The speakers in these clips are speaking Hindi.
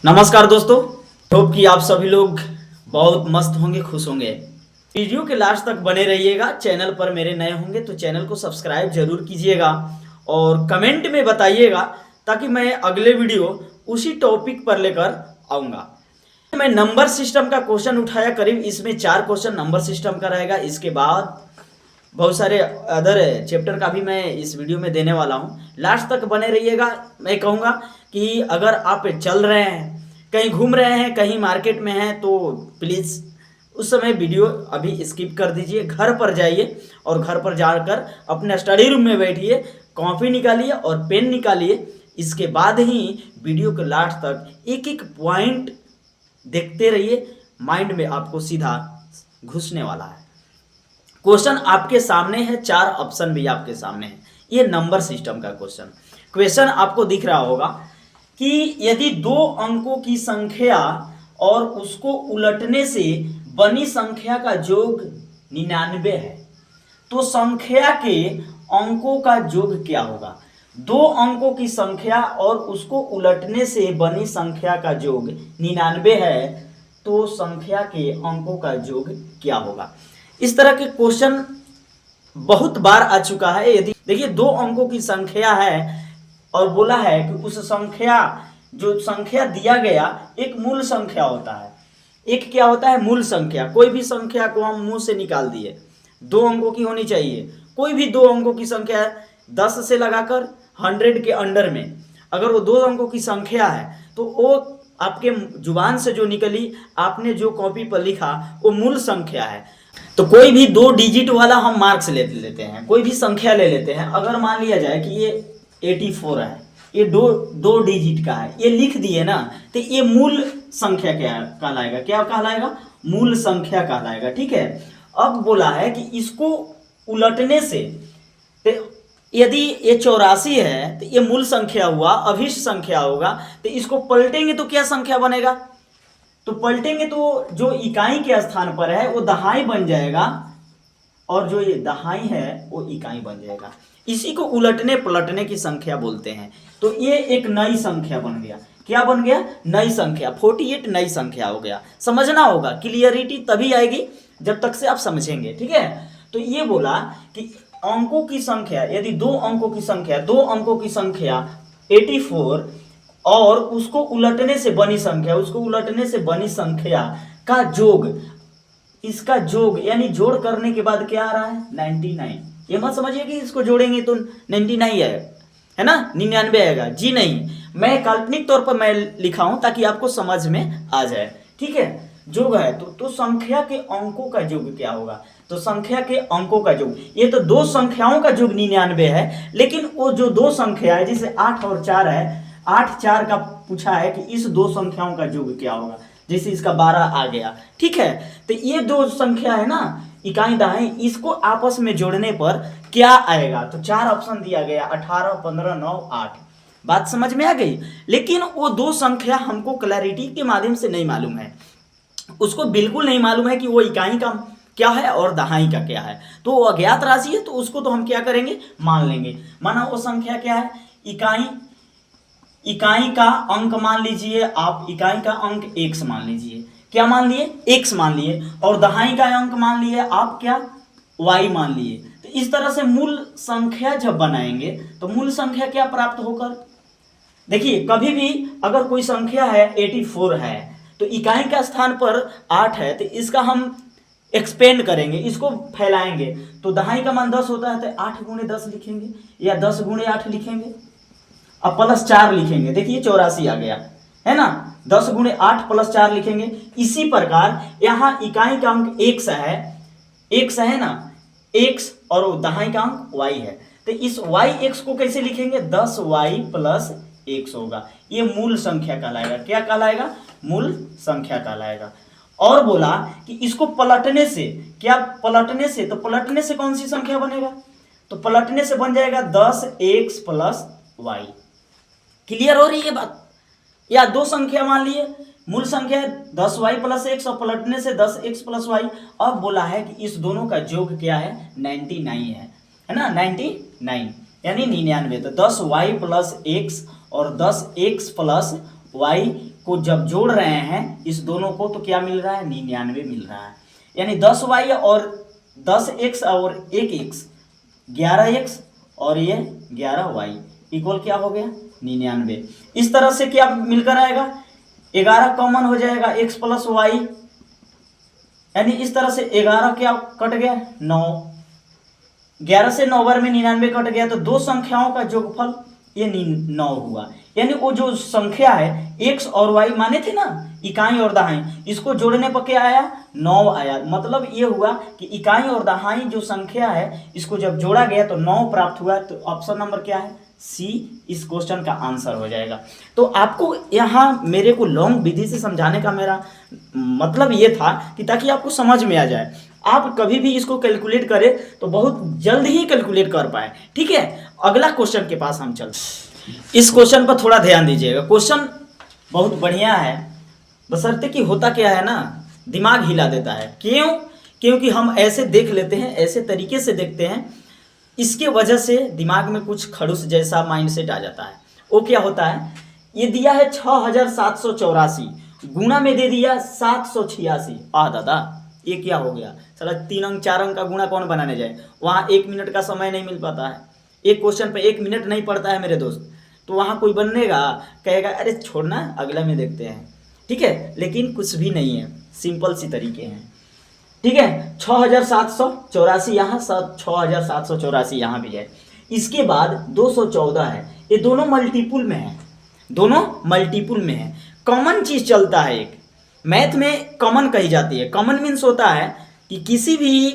नमस्कार दोस्तों, होप कि आप सभी लोग बहुत मस्त होंगे, खुश होंगे। वीडियो के लास्ट तक बने रहिएगा। चैनल पर मेरे नए होंगे तो चैनल को सब्सक्राइब जरूर कीजिएगा और कमेंट में बताइएगा ताकि मैं अगले वीडियो उसी टॉपिक पर लेकर आऊँगा। मैं नंबर सिस्टम का क्वेश्चन उठाया, करीब इसमें 4 क्वेश्चन नंबर सिस्टम का रहेगा। इसके बाद बहुत सारे अदर चैप्टर का भी मैं इस वीडियो में देने वाला हूँ। लास्ट तक बने रहिएगा। मैं कहूँगा कि अगर आप चल रहे हैं, कहीं घूम रहे हैं, कहीं मार्केट में हैं, तो प्लीज़ उस समय वीडियो अभी स्किप कर दीजिए। घर पर जाइए और घर पर जाकर अपने स्टडी रूम में बैठिए, कॉपी निकालिए और पेन निकालिए। इसके बाद ही वीडियो के लास्ट तक एक एक पॉइंट देखते रहिए। माइंड में आपको सीधा घुसने वाला है। क्वेश्चन आपके सामने है, 4 ऑप्शन भी आपके सामने है। ये नंबर सिस्टम का क्वेश्चन आपको दिख रहा होगा कि यदि 2 अंकों की संख्या और उसको उलटने से बनी संख्या का योग 99 है तो संख्या के अंकों का योग क्या होगा। 2 अंकों की संख्या और उसको उलटने से बनी संख्या का योग 99 है तो संख्या के अंकों का योग क्या होगा। इस तरह के क्वेश्चन बहुत बार आ चुका है। यदि देखिए 2 अंकों की संख्या है और बोला है कि उस संख्या, जो संख्या दिया गया, एक मूल संख्या होता है। एक क्या होता है? मूल संख्या। कोई भी संख्या को हम मुंह से निकाल दिए, 2 अंकों की होनी चाहिए। कोई भी 2 अंकों की संख्या 10 से लगाकर 100 के अंडर में अगर वो 2 अंकों की संख्या है तो वो आपके जुबान से जो निकली, आपने जो कॉपी पर लिखा, वो मूल संख्या है। तो कोई भी 2 डिजिट वाला हम मार्क्स ले लेते हैं, कोई भी संख्या ले लेते हैं। अगर मान लिया जाए कि ये 84 है, ये दो डिजिट का है, ये लिख दिए ना, तो ये मूल संख्या क्या कहलाएगा? क्या कहलाएगा? मूल संख्या कहलाएगा। ठीक है। अब बोला है कि इसको उलटने से, यदि ये 84 है तो ये मूल संख्या हुआ, अभिष्ट संख्या होगा, तो इसको पलटेंगे तो क्या संख्या बनेगा? तो पलटेंगे तो जो इकाई के स्थान पर है वो दहाई बन जाएगा और जो ये दहाई है वो इकाई बन जाएगा। इसी को उलटने पलटने की संख्या बोलते हैं। तो ये एक नई संख्या बन गया। क्या बन गया? नई संख्या। 48 नई संख्या हो गया। समझना होगा, क्लियरिटी तभी आएगी जब तक से आप समझेंगे। ठीक है। तो ये बोला कि अंकों की संख्या, यदि 2 अंकों की संख्या 84 और उसको उलटने से बनी संख्या का योग, इसका योग यानी जोड़ करने के बाद क्या आ रहा है? 99। ये मत समझिए कि इसको जोड़ेंगे तो 99 है ना, 99 आएगा। जी नहीं, मैं काल्पनिक तौर पर मैं लिखा हूं ताकि आपको समझ में आ जाए। ठीक है। योग है तो संख्या के अंकों का योग क्या होगा? तो संख्या के अंकों का योग, ये तो 2 संख्याओं का योग 99 है, लेकिन वो जो 2 संख्या है, जैसे 8 और 4 है, 8 4 का पूछा है कि इस 2 संख्याओं का योग क्या होगा। जैसे इसका 12 आ गया। ठीक है। तो ये 2 संख्या है ना, इकाई दहाई, इसको आपस में जोड़ने पर क्या आएगा? तो 4 ऑप्शन दिया गया, 18 15 9 8। बात समझ में आ गई। लेकिन वो 2 संख्या हमको क्लैरिटी के माध्यम से नहीं मालूम है। उसको बिल्कुल नहीं मालूम है कि वो इकाई का क्या है और दहाई का क्या है। तो वो अज्ञात राशि है, तो उसको तो हम क्या करेंगे? मान लेंगे। माना वो संख्या क्या है? इकाई का अंक मान लीजिए आप, इकाई का अंक x मान लीजिए। क्या मान लिए? x मान लिए। और दहाई का अंक मान लिए आप, क्या? y मान लिए। तो इस तरह से मूल संख्या जब बनाएंगे तो मूल संख्या क्या प्राप्त होकर, देखिए कभी भी अगर कोई संख्या है 84 है तो इकाई का स्थान पर 8 है, तो इसका हम एक्सपेंड करेंगे, इसको फैलाएंगे। तो दहाई का मान 10 होता है तो 8 गुणे 10 लिखेंगे या 10 गुणे 8 लिखेंगे। अब प्लस 4 लिखेंगे। देखिए 84 आ गया है ना, 10 गुणे 8 प्लस 4 लिखेंगे। इसी प्रकार यहाँ इकाई का अंक x है ना, x, और दहाई का अंक y है। तो इस yx को कैसे लिखेंगे? 10y प्लस x होगा। ये मूल संख्या कहलाएगा। क्या कहलाएगा? मूल संख्या कहलाएगा। और बोला कि इसको पलटने से, क्या पलटने से? तो पलटने से कौन सी संख्या बनेगा? तो पलटने से बन जाएगा 10x प्लस y। क्लियर हो रही है बात? या 2 संख्या मान लिए, मूल संख्या 10y प्लस x और पलटने से 10x प्लस y। अब बोला है कि इस दोनों का योग क्या है? 99 है ना, 99 यानी 99। तो 10y प्लस x और 10x प्लस y को जब जोड़ रहे हैं इस दोनों को तो क्या मिल रहा है, 99 मिल रहा है। यानी 10y और 10x और 1x 11x और ये 11y इक्वल क्या हो गया, 99। इस तरह से क्या मिलकर आएगा, 11 कॉमन हो जाएगा, x प्लस वाई, यानी इस तरह से 11 क्या कट गया, 9, 11 से 9 बार में 99 कट गया, तो दो संख्याओं का जोगफल ये 9 हुआ। यानी वो जो संख्या है x और y माने थे ना, इकाई और दहाई, इसको जोड़ने पर क्या आया, 9 आया। मतलब ये हुआ कि इकाई और दहाई जो संख्या है इसको जब जोड़ा गया तो 9 प्राप्त हुआ। तो ऑप्शन नंबर क्या है, सी इस क्वेश्चन का आंसर हो जाएगा। तो आपको यहाँ मेरे को लॉन्ग विधि से समझाने का मेरा मतलब ये था कि ताकि आपको समझ में आ जाए, आप कभी भी इसको कैलकुलेट करें तो बहुत जल्द ही कैलकुलेट कर पाए। ठीक है, अगला क्वेश्चन के पास हम चलते। इस क्वेश्चन पर थोड़ा ध्यान दीजिएगा, क्वेश्चन बहुत बढ़िया है, बशर्ते कि होता क्या है ना, दिमाग हिला देता है। क्यों? क्योंकि हम ऐसे देख लेते हैं, ऐसे तरीके से देखते हैं, इसके वजह से दिमाग में कुछ खड़ूस जैसा माइंडसेट आ जाता है। वो क्या होता है, ये दिया है 6784, गुणा में दे दिया 786। दादा ये क्या हो गया, साला 3 अंक 4 अंक का गुणा कौन बनाने जाए, वहाँ 1 मिनट का समय नहीं मिल पाता है, एक क्वेश्चन पे 1 मिनट नहीं पड़ता है मेरे दोस्त, तो वहाँ कोई बनेगा कहेगा अरे छोड़ना अगला में देखते हैं। ठीक है, लेकिन कुछ भी नहीं है, सिंपल सी तरीके हैं। ठीक है, 6784 यहाँ, 6784 यहाँ भी है, इसके बाद 214 है, ये दोनों मल्टीपुल में है, दोनों मल्टीपुल में है। कॉमन चीज चलता है, एक मैथ में कॉमन कही जाती है। कॉमन मीन्स होता है कि किसी भी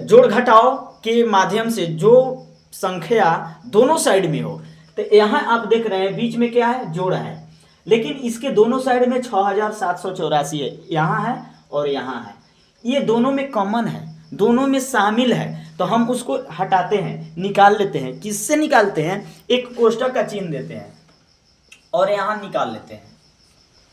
जोड़ घटाव के माध्यम से जो संख्या दोनों साइड में हो, तो यहाँ आप देख रहे हैं बीच में क्या है, जोड़ है, लेकिन इसके दोनों साइड में 6784 है, यहाँ है और यहाँ है, ये दोनों में कॉमन है, दोनों में शामिल है, तो हम उसको हटाते हैं, निकाल लेते हैं। किससे निकालते हैं, एक कोष्ठक का चिन्ह देते हैं और यहाँ निकाल लेते हैं।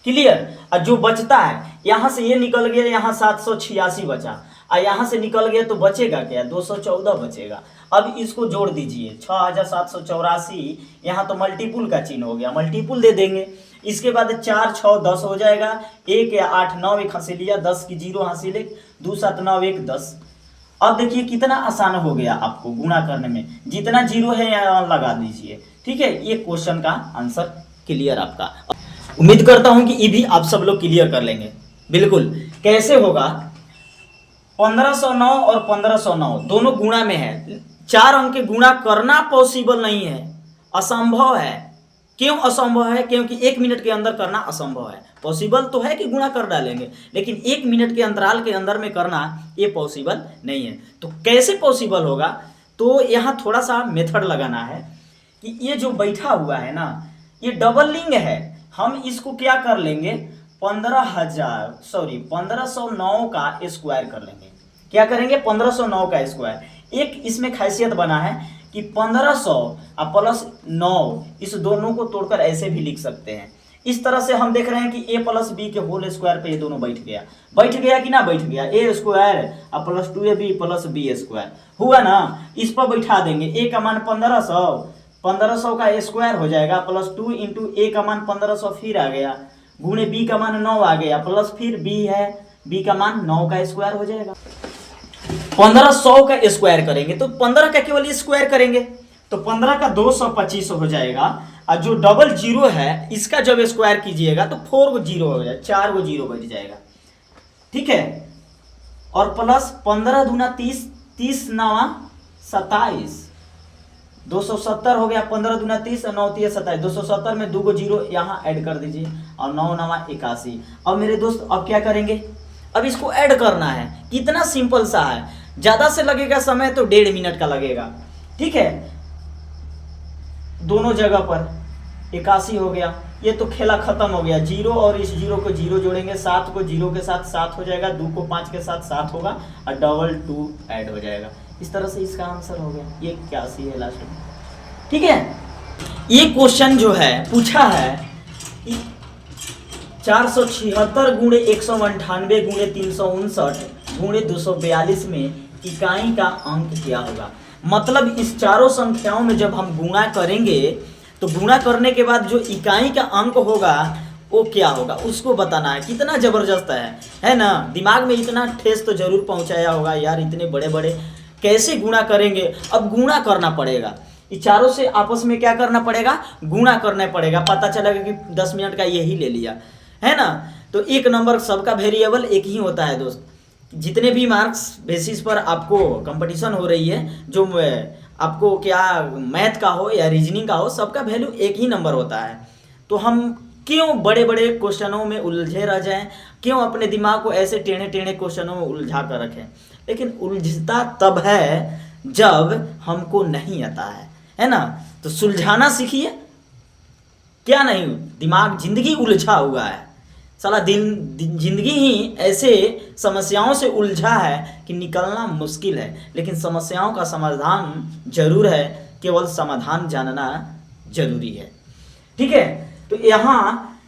क्लियर? और जो बचता है यहाँ से ये निकल गया, यहाँ 786 बचा, और यहाँ से निकल गया तो बचेगा क्या, 214 बचेगा। अब इसको जोड़ दीजिए, 6784, यहाँ तो मल्टीपुल का चिन्ह हो गया, मल्टीपुल दे देंगे। इसके बाद 4 6 10 हो जाएगा, 1 या 8 9 एक हंसी लिया, 10 की 0 हासिल, 2 7 9 1 10। अब देखिए कितना आसान हो गया आपको गुणा करने में, जितना 0 है यहाँ लगा दीजिए। ठीक है, ये क्वेश्चन का आंसर क्लियर आपका। उम्मीद करता हूं कि ये भी आप सब लोग क्लियर कर लेंगे। बिल्कुल, कैसे होगा, 1509 और 1509 दोनों गुणा में है, 4 अंक के गुणा करना पॉसिबल नहीं है, असंभव है। क्यों असंभव है? क्योंकि 1 मिनट के अंदर करना असंभव है। पॉसिबल तो है कि गुणा कर डालेंगे, लेकिन 1 मिनट के अंतराल के अंदर में करना ये पॉसिबल नहीं है। तो कैसे पॉसिबल होगा, तो यहाँ थोड़ा सा मेथड लगाना है कि ये जो बैठा हुआ है ना, ये डबल लिंग है, हम इसको क्या कर लेंगे, 1509 का स्क्वायर कर लेंगे। क्या करेंगे, 1509 का स्क्वायर। एक इसमें खासियत बना है कि 1500 और प्लस 9 इस दोनों को तोड़कर ऐसे भी लिख सकते हैं। इस तरह से हम देख रहे हैं कि a प्लस बी के होल स्क्वायर पे ये दोनों बैठ गया कि ना बैठ गया, a स्क्वायर और plus 2ab plus b square हुआ ना। इस पर बैठा देंगे, a का मान 1500 का स्क्वायर हो जाएगा, प्लस 2 इंटू a का मान 1500 फिर आ गया, गुणे b का मान 9 आ गया, प्लस फिर b है, b का मान 9 का स्क्वायर हो जाएगा। 1500 का स्क्वायर करेंगे तो 15 का केवल स्क्वायर करेंगे तो 15 का 225 हो जाएगा, और जो डबल जीरो है इसका जब स्क्वायर कीजिएगा तो 4 गो जीरो हो जाएगा, 4 गो जीरो बच जाएगा। ठीक है, और प्लस 15 दूना 30, 30 नवा 27, 270 हो गया, 15 दूना 30 और 9 3 27, 270 में 2 गो जीरो यहाँ ऐड कर दीजिए, और 9 नवा 81। अब मेरे दोस्त अब क्या करेंगे, अब इसको ऐड करना है। कितना सिंपल सा है, ज्यादा से लगेगा समय तो 1.5 मिनट का लगेगा। ठीक है, दोनों जगह पर 81 हो गया, ये तो खेला खत्म हो गया। जीरो और इस जीरो को जीरो जोड़ेंगे, 7 को जीरो के साथ 7 हो जाएगा, 2 को 5 के साथ 7 होगा, और डबल 2 ऐड हो जाएगा। इस तरह से इसका आंसर हो गया, ये 81 है लास्ट में। ठीक है, ये क्वेश्चन जो है पूछा है 476 गुणे 198 गुणे 359 गुणे 242 में इकाई का अंक क्या होगा। मतलब इस चारों संख्याओं में जब हम गुणा करेंगे तो गुणा करने के बाद जो इकाई का अंक होगा वो क्या होगा उसको बताना है। कितना ज़बरदस्त है ना। दिमाग में इतना ठेस तो ज़रूर पहुंचाया होगा यार, इतने बड़े बड़े कैसे गुणा करेंगे। अब गुणा करना पड़ेगा, ये चारों से आपस में क्या करना पड़ेगा, गुणा करना पड़ेगा। पता चलेगा कि 10 मिनट का यही ले लिया है ना। तो एक नंबर सबका वेरिएबल एक ही होता है दोस्त। जितने भी मार्क्स बेसिस पर आपको कंपटीशन हो रही है, जो आपको क्या मैथ का हो या रीजनिंग का हो, सबका वैल्यू एक ही नंबर होता है। तो हम क्यों बड़े बड़े क्वेश्चनों में उलझे रह जाएं, क्यों अपने दिमाग को ऐसे टेढ़े टेढ़े क्वेश्चनों में उलझा कर रखें। लेकिन उलझता तब है जब हमको नहीं आता है ना। तो सुलझाना सीखिए, क्या नहीं, दिमाग जिंदगी उलझा हुआ है साला। जिंदगी ही ऐसे समस्याओं से उलझा है कि निकलना मुश्किल है। लेकिन समस्याओं का समाधान जरूर है, केवल समाधान जानना जरूरी है। ठीक है, तो यहाँ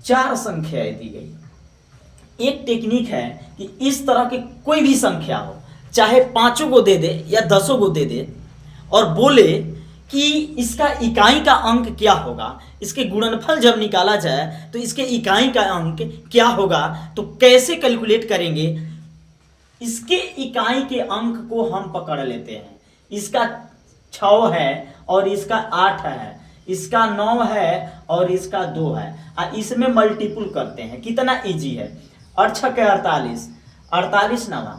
4 संख्याएं दी गई। एक टेक्निक है कि इस तरह की कोई भी संख्या हो, चाहे 5 को दे दे या 10 को दे दे, और बोले कि इसका इकाई का अंक क्या होगा, इसके गुणनफल जब निकाला जाए तो इसके इकाई का अंक क्या होगा, तो कैसे कैलकुलेट करेंगे। इसके इकाई के अंक को हम पकड़ लेते हैं। इसका 6 है और इसका 8 है, इसका 9 है और इसका 2 है, और इसमें मल्टीपुल करते हैं। कितना इजी है, 8 6 के 48, 48 नवा,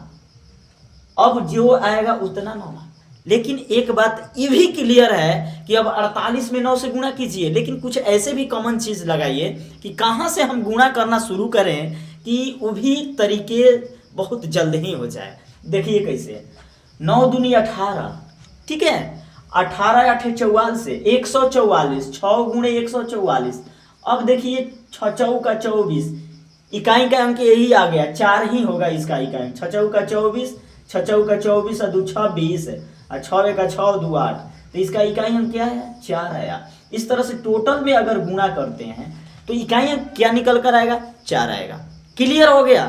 अब जो आएगा उतना नवा। लेकिन एक बात ये भी क्लियर है कि अब 48 में 9 से गुणा कीजिए, लेकिन कुछ ऐसे भी कॉमन चीज लगाइए कि कहां से हम गुणा करना शुरू करें कि वो भी तरीके बहुत जल्द ही हो जाए। देखिए कैसे, 9 दूनी 18, ठीक है, 18 8 44 से 144, 6 गुणे 144। अब देखिए 6 चौका 24, इकाई का अंक यही आ गया, 4 ही होगा इसका इकाई। 6 चौका 24, 6 चौका 24 और 2 6 20, और 6 का 6 2 8, तो इसका इकाई अंक क्या है, 4 आया। इस तरह से टोटल में अगर गुणा करते हैं तो इकाई अंक क्या निकल कर आएगा, 4 आएगा। क्लियर हो गया।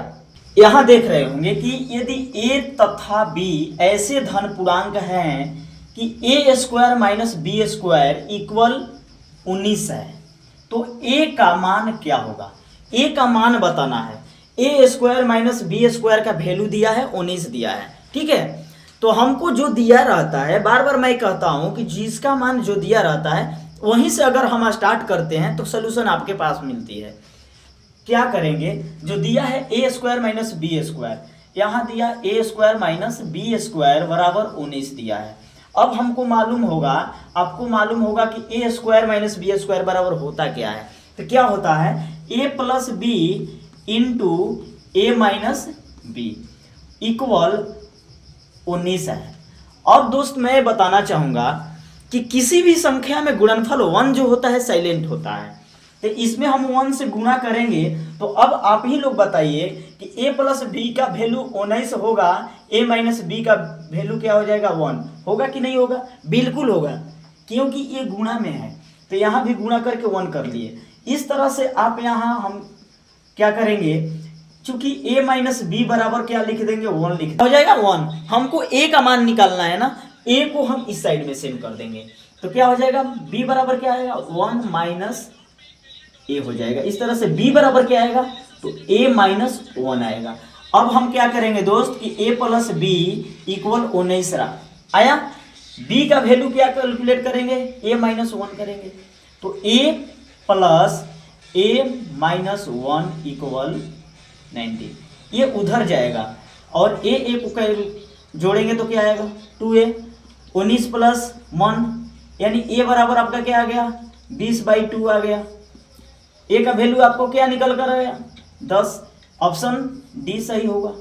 यहां देख रहे होंगे कि यदि a तथा b ऐसे धन पूर्णांक हैं कि a square minus b square equal 19 है, तो a का मान क्या होगा, a का मान बताना है। a square minus b square का वैल्यू दिया है 19 दिया है, ठीक है। तो हमको जो दिया रहता है, बार बार मैं कहता हूं कि जिसका मान जो दिया रहता है वहीं से अगर हम स्टार्ट करते हैं तो सोल्यूशन आपके पास मिलती है। क्या करेंगे, जो दिया है a square minus b square, यहाँ दिया a square minus b square बराबर 19 दिया है। अब हमको मालूम होगा, आपको मालूम होगा कि a square minus b square बराबर होता क्या है। तो क्या होता है, a plus b into a minus b equal 19 है। अब दोस्त मैं बताना चाहूंगा कि किसी भी संख्या में गुणनफल 1 जो होता है साइलेंट होता है। तो इसमें हम 1 से गुणा करेंगे, तो अब आप ही लोग बताइए कि a प्लस बी का वैल्यू 19 होगा, a माइनस बी का वैल्यू क्या हो जाएगा, 1 होगा कि नहीं होगा, बिल्कुल होगा, क्योंकि ये गुणा में है। तो यहाँ भी गुणा करके 1 कर लिए। इस तरह से आप यहाँ हम क्या करेंगे, चूंकि a माइनस बी बराबर क्या लिख देंगे, 1 लिख हो जाएगा 1। हमको a का मान निकालना है ना, a को हम इस साइड में सेम कर देंगे, तो क्या हो जाएगा, b बराबर क्या आएगा, 1 माइनस a हो जाएगा। इस तरह से b बराबर क्या आएगा, तो a माइनस 1 आएगा। अब हम क्या करेंगे दोस्त कि a प्लस बी इक्वल 19 आया। b का वैल्यू क्या कैलकुलेट करेंगे, a माइनस 1 करेंगे, तो a plus a minus 1 equal 90, ये उधर जाएगा और a को जोड़ेंगे तो क्या आएगा, 2a। 19 प्लस 1 यानी a बराबर आपका क्या आ गया, 20/2 आ गया। a का वैल्यू आपको क्या निकल कर आया, 10। ऑप्शन डी सही होगा।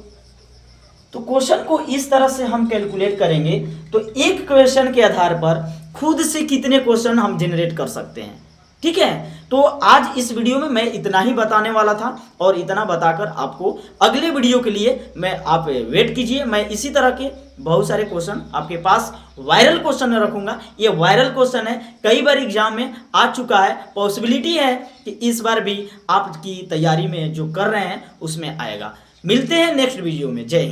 तो क्वेश्चन को इस तरह से हम कैलकुलेट करेंगे तो एक क्वेश्चन के आधार पर खुद से कितने क्वेश्चन हम जनरेट कर सकते हैं, ठीक है। तो आज इस वीडियो में मैं इतना ही बताने वाला था, और इतना बताकर आपको अगले वीडियो के लिए मैं आप वेट कीजिए। मैं इसी तरह के बहुत सारे क्वेश्चन आपके पास वायरल क्वेश्चन रखूंगा। ये वायरल क्वेश्चन है, कई बार एग्जाम में आ चुका है, पॉसिबिलिटी है कि इस बार भी आपकी तैयारी में जो कर रहे हैं उसमें आएगा। मिलते हैं नेक्स्ट वीडियो में। जय हिंद।